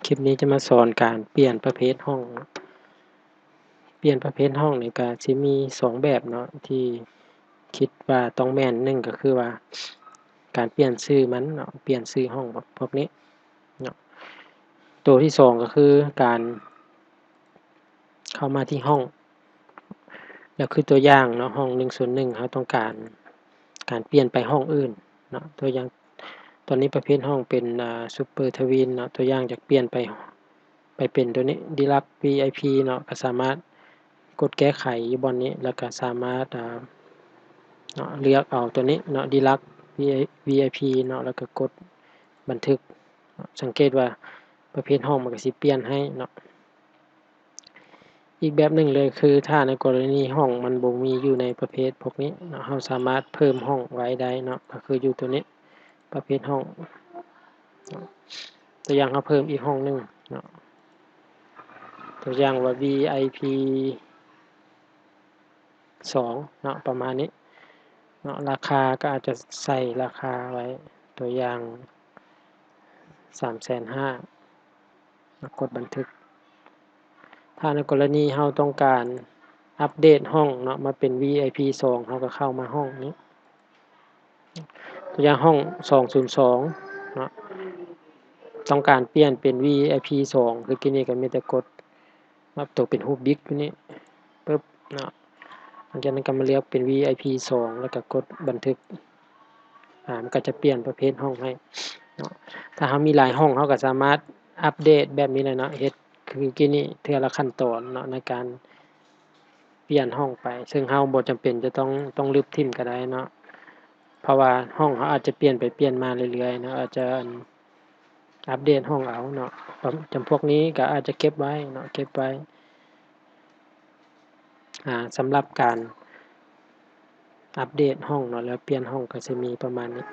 คลิปนี้จะมาสอนการเปลี่ยนประเภทห้องเนาะเปลี่ยนประเภทห้องนี่ก็สิมี2แบบเนาะที่คิดว่าต้องแม่น1ก็คือว่าการเปลี่ยนชื่อมันเนาะเปลี่ยนชื่อห้องพวกนี้เนาะตัวที่2ก็คือการเข้ามาที่ห้องแล้วคือตัวอย่างเนาะห้อง101เราต้องการเปลี่ยนไปห้องอื่นเนาะตัวอย่างตอนนี้ประเภทห้องเป็นSuper Twin เนาะตัวอย่างจะเปลี่ยนไปเป็นตัวนี้ Deluxe VIP เนาะก็สามารถกดแก้ไขอยู่บอนนี้แล้วก็สามารถเนาะเลือกเอาตัวนี้เนาะ Deluxe VIP เนาะแล้วก็กดบันทึกสังเกตว่าประเภทห้องมันก็สิเปลี่ยนให้เนาะอีกแบบหนึ่งเลยคือถ้าในกรณีห้องมันบ่มีอยู่ในประเภทพวกนี้เนาะเราสามารถเพิ่มห้องไว้ได้เนาะก็คืออยู่ตัวนี้ประเภทห้องตัวอย่างเราเพิ่มอีกห้องหนึ่งเนาะตัวอย่างว่า VIP 2เนาะประมาณนี้เนาะราคาก็อาจจะใส่ราคาไว้ตัวอย่าง 350,000 กดบันทึกถ้าในกรณีเราต้องการอัปเดตห้องเนาะมาเป็น VIP 2เราก็เข้ามาห้องนี้ตัวอย่างห้อง202เนาะต้องการเปลี่ยนเป็น VIP 2คือกินนี้ก็มีแต่กดมาตกเป็นรูปบิ๊กอยู่นี้ปึ๊บเนาะหลังจากนั้นก็มาเลือกเป็น VIP 2แล้วก็กดบันทึกมันก็จะเปลี่ยนประเภทห้องให้เนาะถ้าเรามีหลายห้องเราก็สามารถอัปเดตแบบนี้เลยเนาะเฮ็ดคือกินนี้เทื่อละขั้นตอนเนาะในการเปลี่ยนห้องไปซึ่งเราบ่จำเป็นจะต้องลบทิ่มก็ได้เนาะเพราะว่าห้องเราอาจจะเปลี่ยนไปเปลี่ยนมาเรื่อยๆเนาะอาจจะอัปเดตห้องเอาเนาะจำพวกนี้ก็อาจจะเก็บไว้เนาะเก็บไว้สำหรับการอัปเดตห้องเนาะแล้วเปลี่ยนห้องก็สิมีประมาณนี้